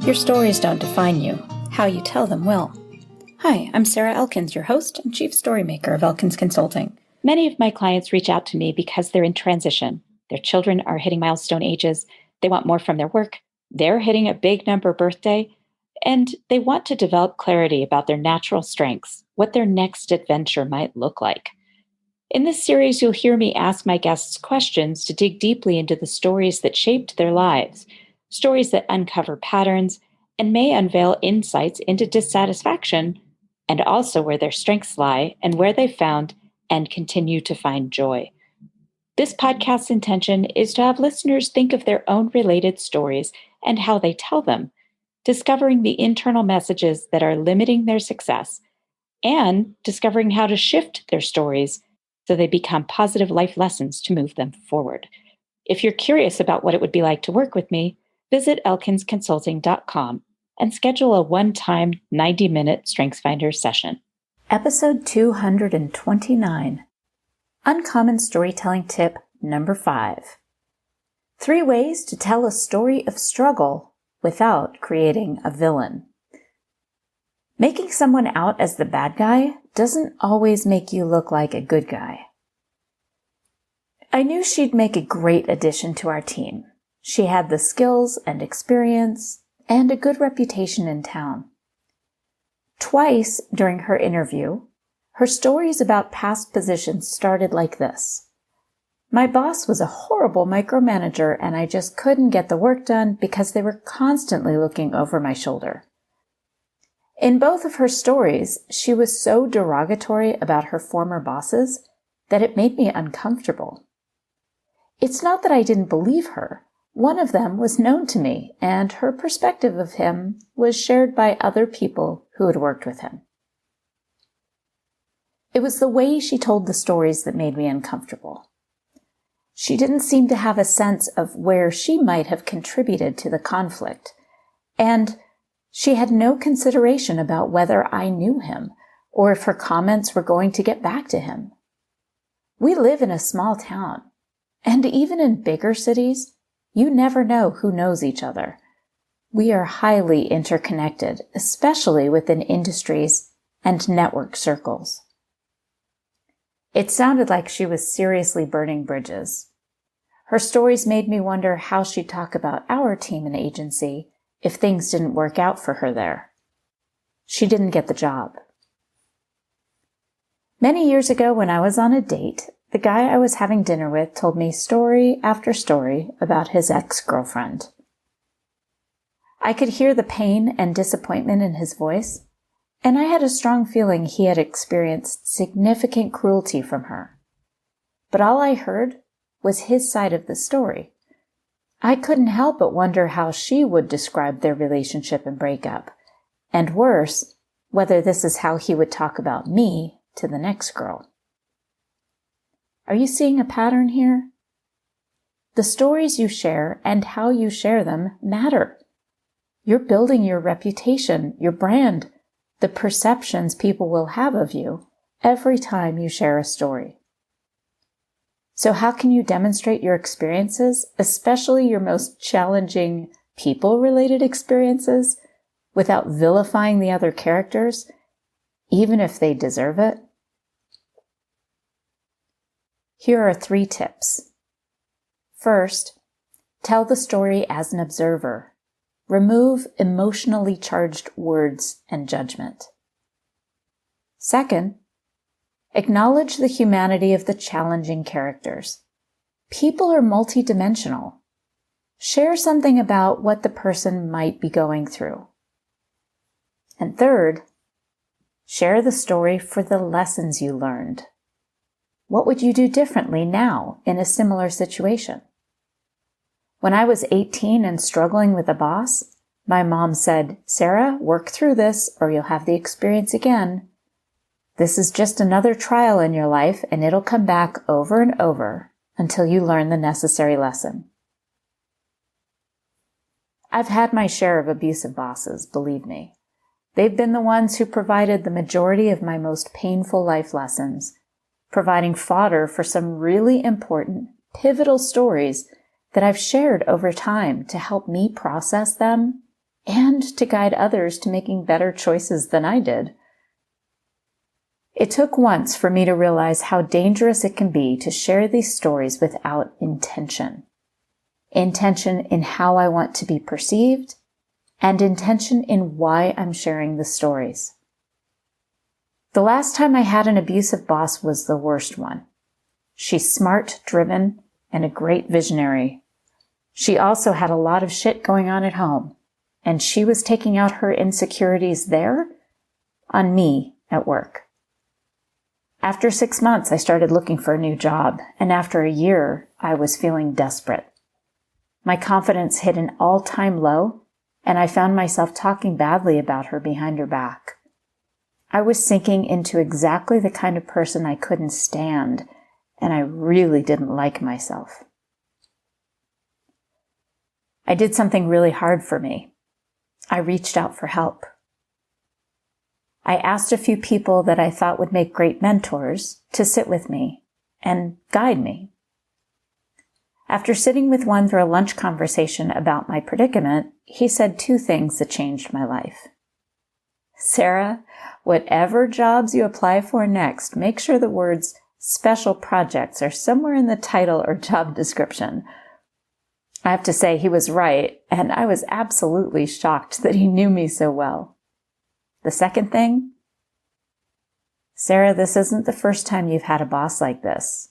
Your stories don't define you. How you tell them will. Hi, I'm Sarah Elkins, your host and Chief Storymaker of Elkins Consulting. Many of my clients reach out to me because they're in transition. Their children are hitting milestone ages. They want more from their work. They're hitting a big number birthday. And they want to develop clarity about their natural strengths, what their next adventure might look like. In this series, you'll hear me ask my guests questions to dig deeply into the stories that shaped their lives, stories that uncover patterns and may unveil insights into dissatisfaction, and also where their strengths lie and where they found and continue to find joy. This podcast's intention is to have listeners think of their own related stories and how they tell them, discovering the internal messages that are limiting their success, and discovering how to shift their stories so they become positive life lessons to move them forward. If you're curious about what it would be like to work with me, visit elkinsconsulting.com and schedule a one-time 90-minute StrengthsFinder session. Episode 229. Uncommon Storytelling Tip number 5. 3 ways to tell a story of struggle without creating a villain. Making someone out as the bad guy doesn't always make you look like a good guy. I knew she'd make a great addition to our team. She had the skills and experience and a good reputation in town. Twice during her interview, her stories about past positions started like this. My boss was a horrible micromanager and I just couldn't get the work done because they were constantly looking over my shoulder. In both of her stories, she was so derogatory about her former bosses that it made me uncomfortable. It's not that I didn't believe her. One of them was known to me, and her perspective of him was shared by other people who had worked with him. It was the way she told the stories that made me uncomfortable. She didn't seem to have a sense of where she might have contributed to the conflict, and she had no consideration about whether I knew him or if her comments were going to get back to him. We live in a small town, and even in bigger cities, you never know who knows each other. We are highly interconnected, especially within industries and network circles. It sounded like she was seriously burning bridges. Her stories made me wonder how she'd talk about our team and agency if things didn't work out for her there. She didn't get the job. Many years ago when I was on a date, the guy I was having dinner with told me story after story about his ex-girlfriend. I could hear the pain and disappointment in his voice, and I had a strong feeling he had experienced significant cruelty from her. But all I heard was his side of the story. I couldn't help but wonder how she would describe their relationship and breakup, and worse, whether this is how he would talk about me to the next girl. Are you seeing a pattern here? The stories you share and how you share them matter. You're building your reputation, your brand, the perceptions people will have of you every time you share a story. So how can you demonstrate your experiences, especially your most challenging people-related experiences, without vilifying the other characters, even if they deserve it? Here are 3 tips. First, tell the story as an observer. Remove emotionally charged words and judgment. Second, acknowledge the humanity of the challenging characters. People are multidimensional. Share something about what the person might be going through. And third, share the story for the lessons you learned. What would you do differently now in a similar situation? When I was 18 and struggling with a boss, my mom said, "Sarah, work through this or you'll have the experience again. This is just another trial in your life and it'll come back over and over until you learn the necessary lesson." I've had my share of abusive bosses, believe me. They've been the ones who provided the majority of my most painful life lessons, providing fodder for some really important, pivotal stories that I've shared over time to help me process them and to guide others to making better choices than I did. It took once for me to realize how dangerous it can be to share these stories without intention. Intention in how I want to be perceived, and intention in why I'm sharing the stories. The last time I had an abusive boss was the worst one. She's smart, driven, and a great visionary. She also had a lot of shit going on at home, and she was taking out her insecurities there on me at work. After 6 months, I started looking for a new job, and after a year, I was feeling desperate. My confidence hit an all-time low, and I found myself talking badly about her behind her back. I was sinking into exactly the kind of person I couldn't stand, and I really didn't like myself. I did something really hard for me. I reached out for help. I asked a few people that I thought would make great mentors to sit with me and guide me. After sitting with one through a lunch conversation about my predicament, he said 2 things that changed my life. Sarah, whatever jobs you apply for next, make sure the words special projects are somewhere in the title or job description. I have to say he was right, and I was absolutely shocked that he knew me so well. The second thing, Sarah, this isn't the first time you've had a boss like this.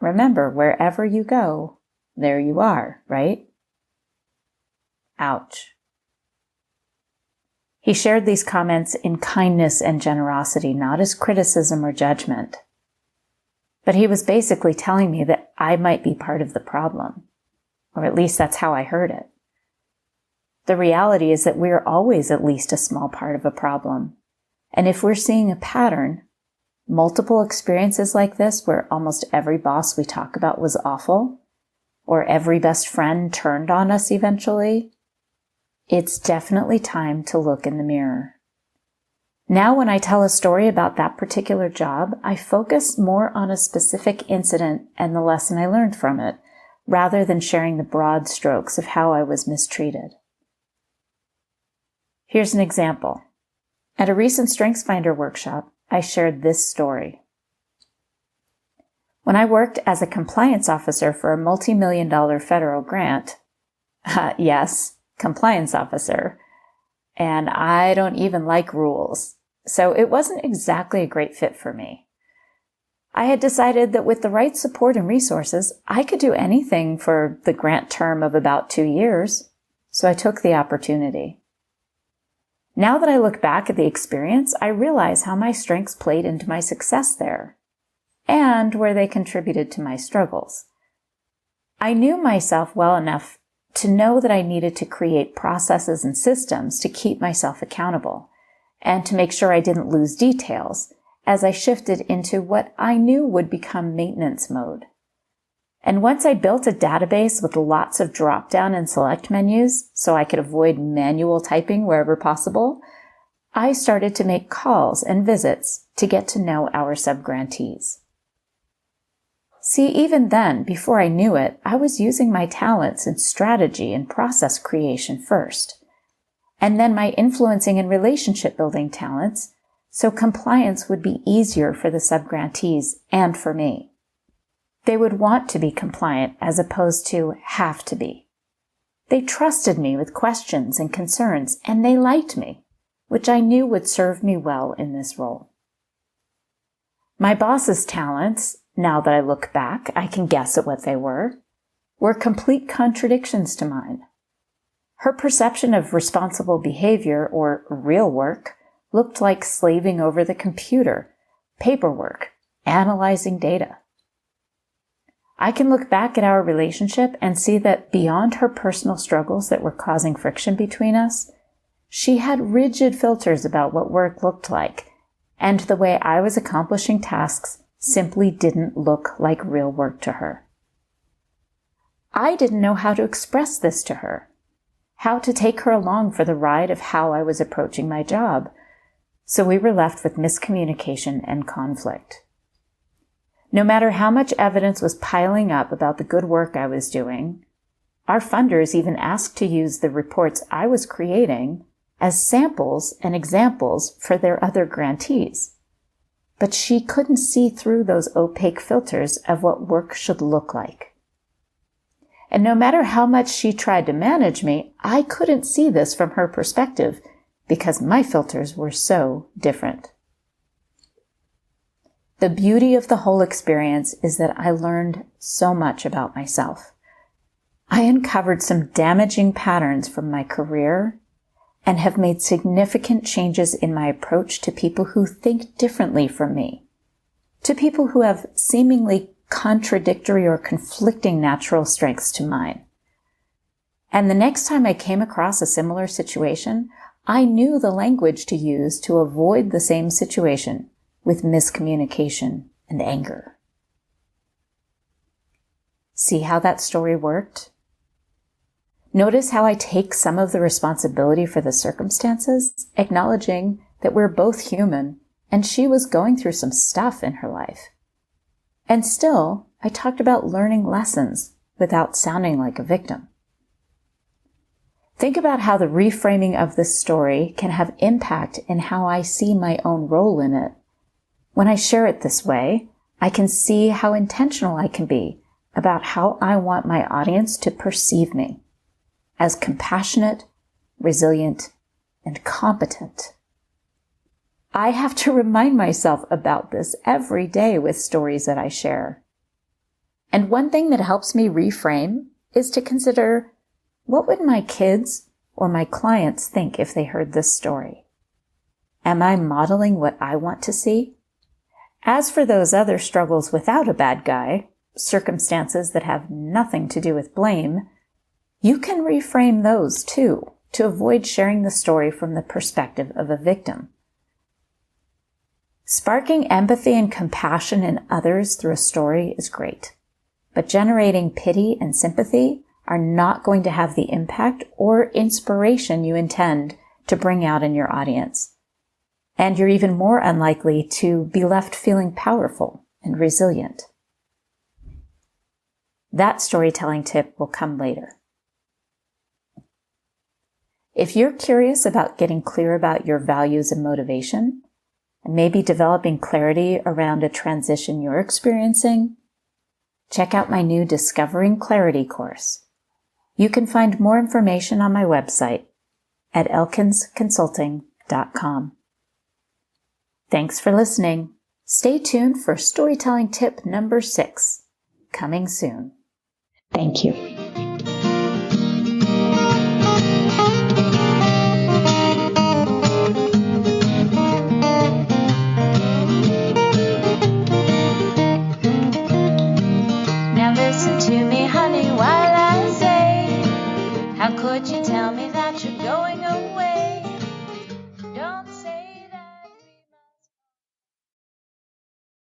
Remember, wherever you go, there you are, right? Ouch. He shared these comments in kindness and generosity, not as criticism or judgment. But he was basically telling me that I might be part of the problem, or at least that's how I heard it. The reality is that we're always at least a small part of a problem. And if we're seeing a pattern, multiple experiences like this where almost every boss we talk about was awful, or every best friend turned on us eventually, it's definitely time to look in the mirror. Now when I tell a story about that particular job, I focus more on a specific incident and the lesson I learned from it, rather than sharing the broad strokes of how I was mistreated. Here's an example. At a recent StrengthsFinder workshop, I shared this story. When I worked as a compliance officer for a multi-million-dollar federal grant, yes, compliance officer, and I don't even like rules, so it wasn't exactly a great fit for me. I had decided that with the right support and resources, I could do anything for the grant term of about 2 years, so I took the opportunity. Now that I look back at the experience, I realize how my strengths played into my success there, and where they contributed to my struggles. I knew myself well enough to know that I needed to create processes and systems to keep myself accountable, and to make sure I didn't lose details as I shifted into what I knew would become maintenance mode. And once I built a database with lots of drop-down and select menus so I could avoid manual typing wherever possible, I started to make calls and visits to get to know our subgrantees. See, even then, before I knew it, I was using my talents in strategy and process creation first, and then my influencing and relationship building talents, so compliance would be easier for the subgrantees and for me. They would want to be compliant as opposed to have to be. They trusted me with questions and concerns, and they liked me, which I knew would serve me well in this role. My boss's talents, now that I look back, I can guess at what they were complete contradictions to mine. Her perception of responsible behavior, or real work, looked like slaving over the computer, paperwork, analyzing data. I can look back at our relationship and see that beyond her personal struggles that were causing friction between us, she had rigid filters about what work looked like, and the way I was accomplishing tasks simply didn't look like real work to her. I didn't know how to express this to her, how to take her along for the ride of how I was approaching my job, so we were left with miscommunication and conflict. No matter how much evidence was piling up about the good work I was doing, Our funders even asked to use the reports I was creating as samples and examples for their other grantees. But she couldn't see through those opaque filters of what work should look like. And no matter how much she tried to manage me, I couldn't see this from her perspective because my filters were so different. The beauty of the whole experience is that I learned so much about myself. I uncovered some damaging patterns from my career and have made significant changes in my approach to people who think differently from me, to people who have seemingly contradictory or conflicting natural strengths to mine. And the next time I came across a similar situation, I knew the language to use to avoid the same situation with miscommunication and anger. See how that story worked? Notice how I take some of the responsibility for the circumstances, acknowledging that we're both human and she was going through some stuff in her life. And still, I talked about learning lessons without sounding like a victim. Think about how the reframing of this story can have impact in how I see my own role in it. When I share it this way, I can see how intentional I can be about how I want my audience to perceive me as compassionate, resilient, and competent. I have to remind myself about this every day with stories that I share. And one thing that helps me reframe is to consider, what would my kids or my clients think if they heard this story? Am I modeling what I want to see? As for those other struggles without a bad guy, circumstances that have nothing to do with blame, you can reframe those too, to avoid sharing the story from the perspective of a victim. Sparking empathy and compassion in others through a story is great, but generating pity and sympathy are not going to have the impact or inspiration you intend to bring out in your audience. And you're even more unlikely to be left feeling powerful and resilient. That storytelling tip will come later. If you're curious about getting clear about your values and motivation, and maybe developing clarity around a transition you're experiencing, check out my new Discovering Clarity course. You can find more information on my website at elkinsconsulting.com. Thanks for listening. Stay tuned for storytelling tip number 6, coming soon. Thank you. Now listen to me, honey, while I say, how could you tell me that you're going away?